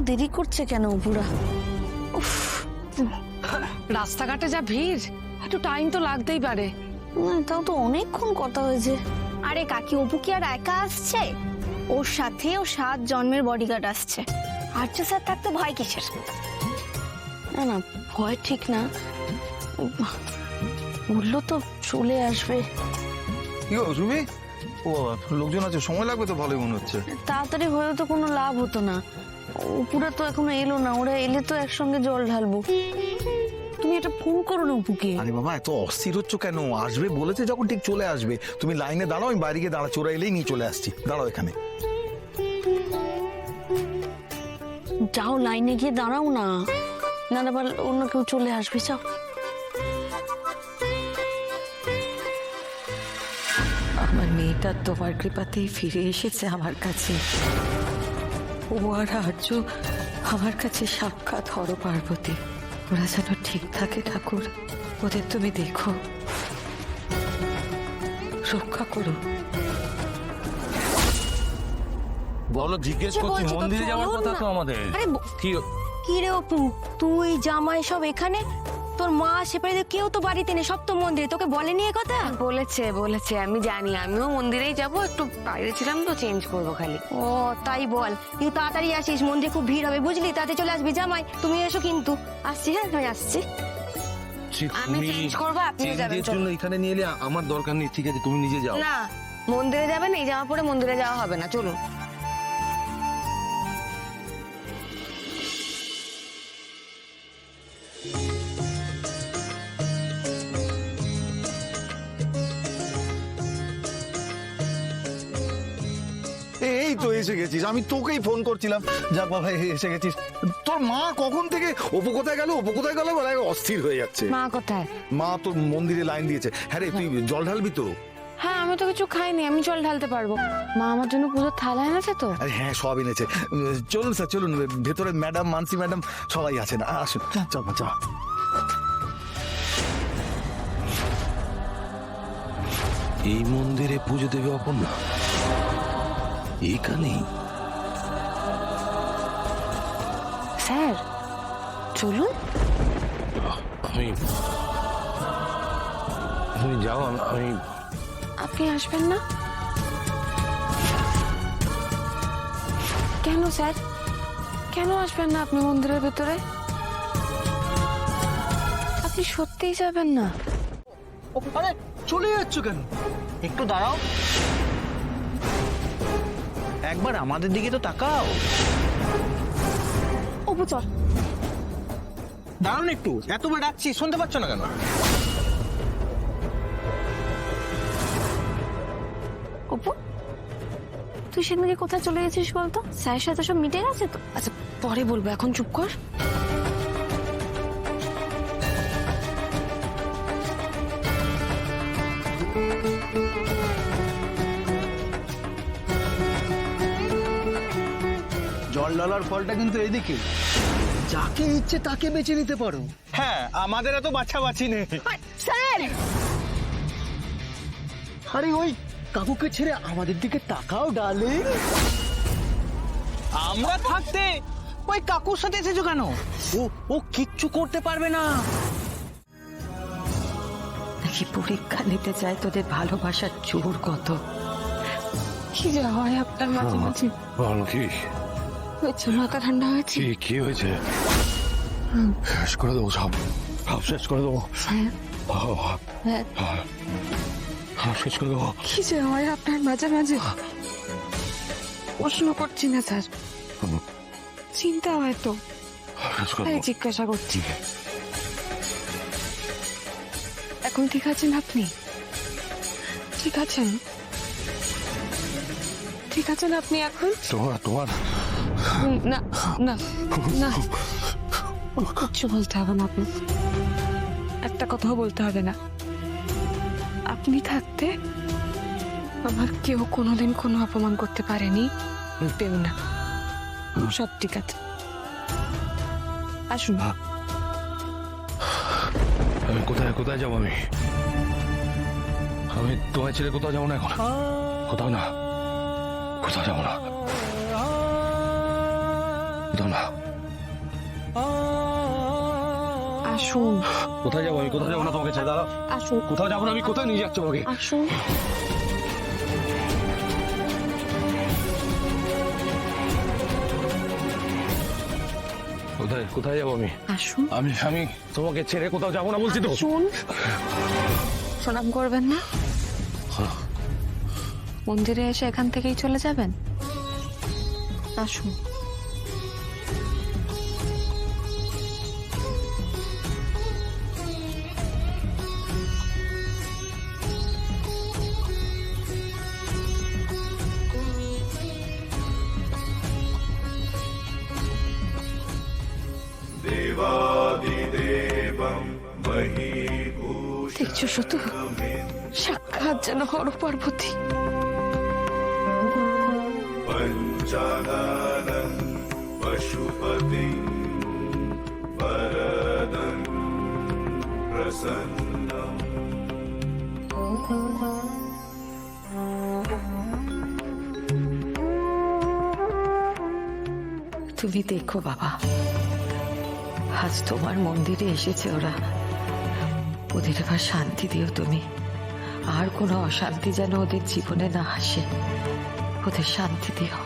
দেরি করছে কেন পুরা? রাস্তাঘাটে যা ভিড়, একটু টাইম তো লাগতেই পারে। তাও তো অনেকক্ষণ কথা হয়েছে। আরে কাকি, অপু কি আর একা আসছে? ওর সাথে ও 7 জন্মের বডিগার্ড আসছে। আর্য স্যার থাকতে ভয় কিসের? না না, ভয় ঠিক না, বললো তো চলে আসবে। কি গো সুমি, ও লোকজন আছে, সময় লাগবে তো ভালোই মনে হচ্ছে। তাড়াতাড়ি হয়েও তো কোনো লাভ হতো না, অপুরা তো এখনো এলো না। ওরা এলে তো একসঙ্গে জল ঢালবো। তুমি একটা ফোন করো না অপুকে। আরে বাবা, এত অস্থির হচ্ছ কেন? আসবে বলেছে যখন ঠিক চলে আসবে। তুমি লাইনে দাঁড়াও, আমি বাইরে গিয়ে দাঁড়াচ্ছি, ওরা এলেই নিয়ে চলে আসছি। দাঁড়াও এখানে। যাও লাইনে গিয়ে দাঁড়াও না, না আবার অন্য কেউ চলে আসবে। যাও। আমার মেয়েটা তোমার কৃপাতেই ফিরে এসেছে আমার কাছে। ও আর আর্য আমার কাছে সাক্ষাৎ হর পার্বতী। ওরা যেন ঠিক থাকে ঠাকুর, ওদের তুমি দেখো, রক্ষা করো। বলো, জিজ্ঞেস করছি, মন্দিরে যাওয়ার কথা তো আমাদের। আরে কি কি রে অপু, তুই জামাই সব এখানে? তোর মা সেপারে কেউ তো বাড়িতে নেই, সব তো মন্দিরে। তোকে বলেনি এ কথা? বলেছে, আমি জানি। আমিও মন্দিরেই যাব, একটু বাইরে ছিলাম তো, চেঞ্জ করবো খালি। ও তাই বল। তুই তাড়াতাড়ি আসিস, মন্দিরে খুব ভিড় হবে বুঝলি। তাড়াতাড়ি চলে আসবি জামাই। তুমি এসো কিন্তু। আসছি, হ্যাঁ আমি আসছি। আমি চেঞ্জ করবো, আপনিও যাবেন। চেঞ্জের জন্য এখানে নিয়ে এলে আমার দরকার নেই, ঠিক আছে? তুমি নিজে যাও। না, মন্দিরে যাবেন, এই জামা পরে মন্দিরে যাওয়া হবে না, চলুন। এই তো এসে গেছিস, আমি তোকেই ফোন করছিলাম। যাক বাবা, এসে গেছিস। তোর মা কখন থেকে অপু কোথায় গেল বলে অস্থির হয়ে যাচ্ছে। মা কোথায়? মা তো মন্দিরে লাইন দিয়েছে। হ্যাঁ রে, তুই জল ঢালবি তো? হ্যাঁ, আমি তো কিছু খাইনি, আমি জল ঢালতে পারবো। মা আমার জন্য পুজোর থালা এনেছে তো। আরে হ্যাঁ, সব এনেছে। চলুন স্যার, চলুন। ভেতরে ম্যাডাম, মানসি ম্যাডাম সবাই আছেন, আসুন। চল চল। এই মন্দিরে পুজো দেবে অপর্ণা? এইখানেই? স্যার চলুন। তুমি যাও, আমি আপনি আসবেন না কেন স্যার? কেন আসবেন না আপনি মন্দিরের ভেতরে? আপনি সত্যিই যাবেন না? আরে চলে যাচ্ছ কেন? একটু দাঁড়াও, একবার আমাদের দিকে তো তাকাও। অপু চল। দাঁড়ান একটু, এতবার ডাকছি, শুনতে পাচ্ছ না কেন? অপু, তুই সেদিনকে কোথায় চলে গেছিস বলতো? স্যারের সাথে সব মিটে গেছে তো? আচ্ছা পরে বলবো, এখন চুপ কর। জল ঢালার ফলটা কিন্তু এদিকে, যাকে ইচ্ছে তাকে বেছে নিতে পারো। হ্যাঁ, আমাদের এত বাছাবাছি নেই। স্যার, আরে ওই কাকুকে ছেড়ে আমাদের দিকে তাকাও ডার্লিং। আমরা থাকতে ওই কাকুর সাথে এসেছো কেন? ও কিচ্ছু করতে পারবে না। নাকি পরীক্ষা নিতে চায় তোদের ভালোবাসার জোর কত? কি যা হয় আপনার মাঝে মাঝে? বলো, কি হয়েছে? মাথা ঠান্ডা হয়েছে? কি হয়েছে? শেষ করে দেবো সব, শেষ করে দেবো। শেষ করে দেবো। কি যে হয় আপনার মাঝে মাঝে? প্রশ্ন করছি না স্যার, চিন্তা হয় তো, তাই জিজ্ঞাসা করছি। এখন ঠিক আছেন আপনি? ঠিক আছেন? ঠিক আছেন আপনি এখন? তোমার না না না, কিচ্ছু বলতে হবে না। আপনি একটা কথাও বলতে হবে না। আপনি থাকতে আমার কেউ কোনোদিন কোনো অপমান করতে পারেনি, পেও না। সব ঠিক আছে, আসুন। আমি কোথায় যাবো? আমি তোমায় ছেড়ে কোথাও যাবো না এখন, কোথাও যাবো না। দাঁড়া। আসুন কোথায় যাবো আমি? কোথায় যাবো না তোমাকে ছেড়ে দাঁড়াও। আসুন কোথাও যাবো না আমি। কোথায় নিয়ে যাচ্ছ আমাকে? আসুন। কোথায় কোথায় যাবো আমি? আসুন আমি আমি তোমাকে ছেড়ে কোথাও যাবো না বলছি তো। আসুন। প্রণাম করবেন না? মন্দিরে এসে এখান থেকেই চলে যাবেন? আসুন। দেখছো শুধু সাক্ষাৎ যেন হর পার্বতী। তুমি দেখো বাবা, আজ তোমার মন্দিরে এসেছে ওরা, ওদের এবার শান্তি দিও তুমি। আর কোনো অশান্তি যেন ওদের জীবনে না আসে, ওদের শান্তি দিও।